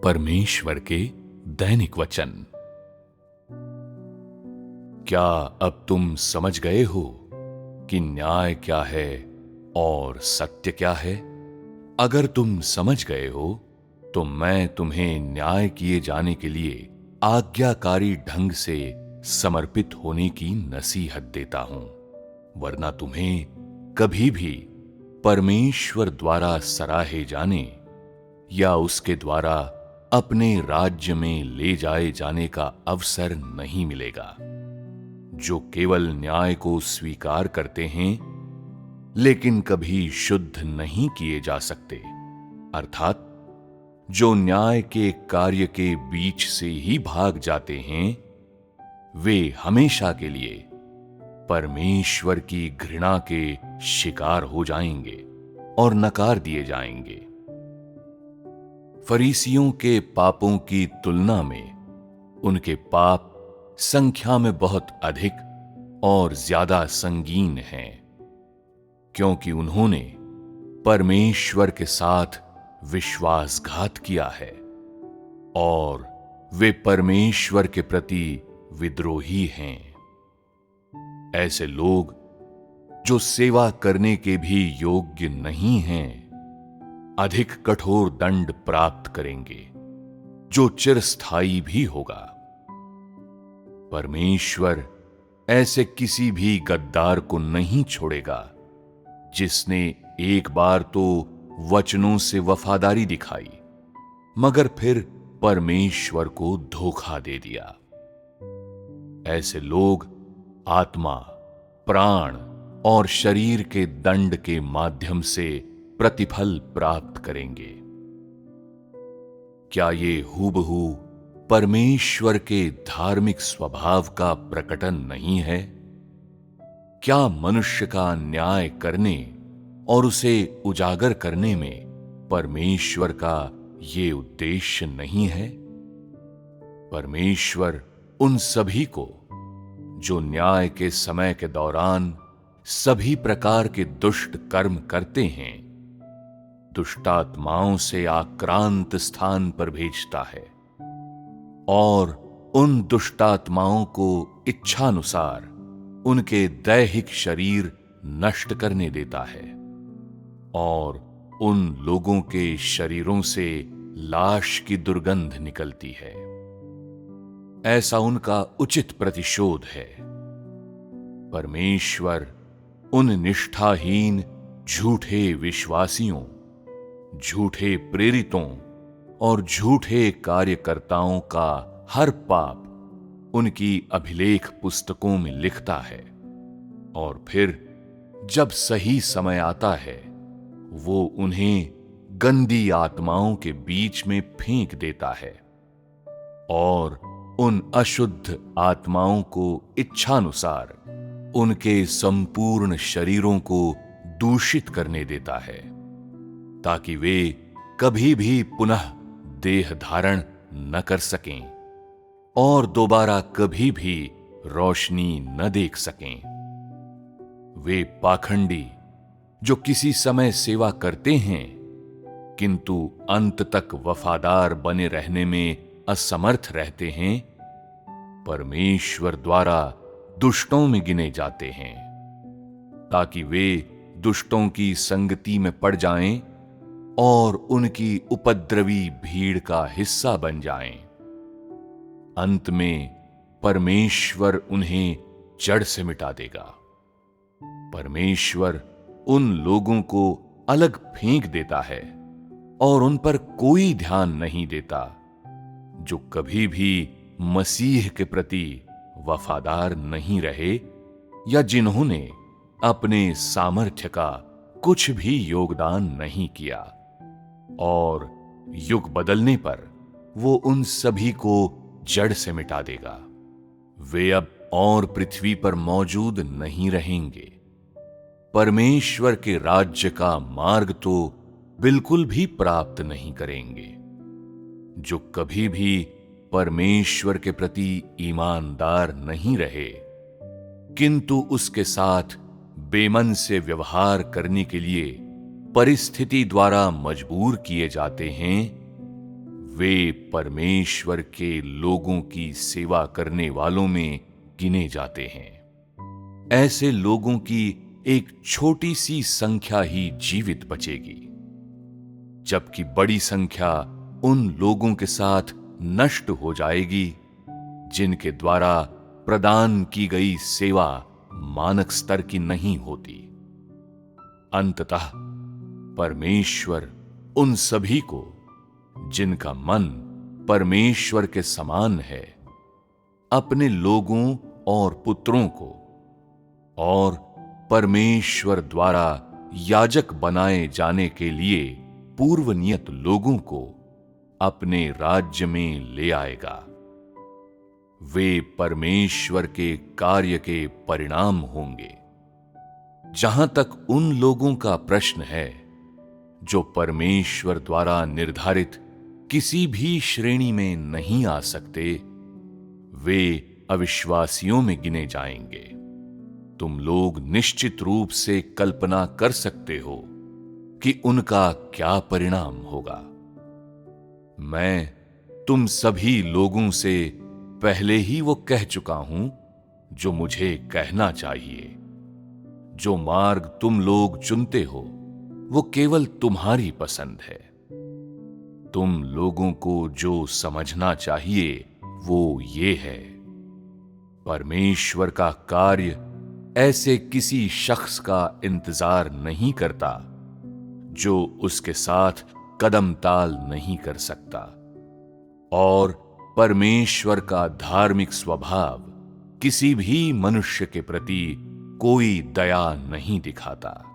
परमेश्वर के दैनिक वचन। क्या अब तुम समझ गए हो कि न्याय क्या है और सत्य क्या है? अगर तुम समझ गए हो तो मैं तुम्हें न्याय किए जाने के लिए आज्ञाकारी ढंग से समर्पित होने की नसीहत देता हूं, वरना तुम्हें कभी भी परमेश्वर द्वारा सराहे जाने या उसके द्वारा अपने राज्य में ले जाए जाने का अवसर नहीं मिलेगा। जो केवल न्याय को स्वीकार करते हैं लेकिन कभी शुद्ध नहीं किए जा सकते, अर्थात जो न्याय के कार्य के बीच से ही भाग जाते हैं, वे हमेशा के लिए परमेश्वर की घृणा के शिकार हो जाएंगे और नकार दिए जाएंगे। फरीसियों के पापों की तुलना में उनके पाप संख्या में बहुत अधिक और ज्यादा संगीन हैं, क्योंकि उन्होंने परमेश्वर के साथ विश्वासघात किया है और वे परमेश्वर के प्रति विद्रोही हैं। ऐसे लोग जो सेवा करने के भी योग्य नहीं हैं, अधिक कठोर दंड प्राप्त करेंगे, जो चिरस्थायी भी होगा। परमेश्वर ऐसे किसी भी गद्दार को नहीं छोड़ेगा जिसने एक बार तो वचनों से वफादारी दिखाई मगर फिर परमेश्वर को धोखा दे दिया। ऐसे लोग आत्मा, प्राण और शरीर के दंड के माध्यम से प्रतिफल प्राप्त करेंगे। क्या ये हूबहू परमेश्वर के धार्मिक स्वभाव का प्रकटन नहीं है? क्या मनुष्य का न्याय करने और उसे उजागर करने में परमेश्वर का ये उद्देश्य नहीं है? परमेश्वर उन सभी को जो न्याय के समय के दौरान सभी प्रकार के दुष्ट कर्म करते हैं, दुष्टात्माओं से आक्रांत स्थान पर भेजता है और उन दुष्टात्माओं को इच्छानुसार उनके दैहिक शरीर नष्ट करने देता है और उन लोगों के शरीरों से लाश की दुर्गंध निकलती है। ऐसा उनका उचित प्रतिशोध है। परमेश्वर उन निष्ठाहीन झूठे विश्वासियों, झूठे प्रेरितों और झूठे कार्यकर्ताओं का हर पाप उनकी अभिलेख पुस्तकों में लिखता है और फिर जब सही समय आता है वो उन्हें गंदी आत्माओं के बीच में फेंक देता है और उन अशुद्ध आत्माओं को इच्छानुसार उनके संपूर्ण शरीरों को दूषित करने देता है, ताकि वे कभी भी पुनः देह धारण न कर सकें और दोबारा कभी भी रोशनी न देख सकें। वे पाखंडी जो किसी समय सेवा करते हैं किंतु अंत तक वफादार बने रहने में असमर्थ रहते हैं, परमेश्वर द्वारा दुष्टों में गिने जाते हैं, ताकि वे दुष्टों की संगति में पड़ जाएं और उनकी उपद्रवी भीड़ का हिस्सा बन जाएं। अंत में परमेश्वर उन्हें जड़ से मिटा देगा। परमेश्वर उन लोगों को अलग फेंक देता है और उन पर कोई ध्यान नहीं देता जो कभी भी मसीह के प्रति वफादार नहीं रहे या जिन्होंने अपने सामर्थ्य का कुछ भी योगदान नहीं किया, और युग बदलने पर वो उन सभी को जड़ से मिटा देगा। वे अब और पृथ्वी पर मौजूद नहीं रहेंगे। परमेश्वर के राज्य का मार्ग तो बिल्कुल भी प्राप्त नहीं करेंगे। जो कभी भी परमेश्वर के प्रति ईमानदार नहीं रहे किंतु उसके साथ बेमन से व्यवहार करने के लिए परिस्थिति द्वारा मजबूर किए जाते हैं, वे परमेश्वर के लोगों की सेवा करने वालों में गिने जाते हैं। ऐसे लोगों की एक छोटी सी संख्या ही जीवित बचेगी, जबकि बड़ी संख्या उन लोगों के साथ नष्ट हो जाएगी जिनके द्वारा प्रदान की गई सेवा मानक स्तर की नहीं होती। अंततः परमेश्वर उन सभी को जिनका मन परमेश्वर के समान है, अपने लोगों और पुत्रों को और परमेश्वर द्वारा याजक बनाए जाने के लिए पूर्व नियत लोगों को अपने राज्य में ले आएगा। वे परमेश्वर के कार्य के परिणाम होंगे। जहां तक उन लोगों का प्रश्न है जो परमेश्वर द्वारा निर्धारित किसी भी श्रेणी में नहीं आ सकते, वे अविश्वासियों में गिने जाएंगे। तुम लोग निश्चित रूप से कल्पना कर सकते हो कि उनका क्या परिणाम होगा। मैं तुम सभी लोगों से पहले ही वो कह चुका हूं जो मुझे कहना चाहिए। जो मार्ग तुम लोग चुनते हो वो केवल तुम्हारी पसंद है। तुम लोगों को जो समझना चाहिए वो ये है, परमेश्वर का कार्य ऐसे किसी शख्स का इंतजार नहीं करता जो उसके साथ कदम ताल नहीं कर सकता, और परमेश्वर का धार्मिक स्वभाव किसी भी मनुष्य के प्रति कोई दया नहीं दिखाता।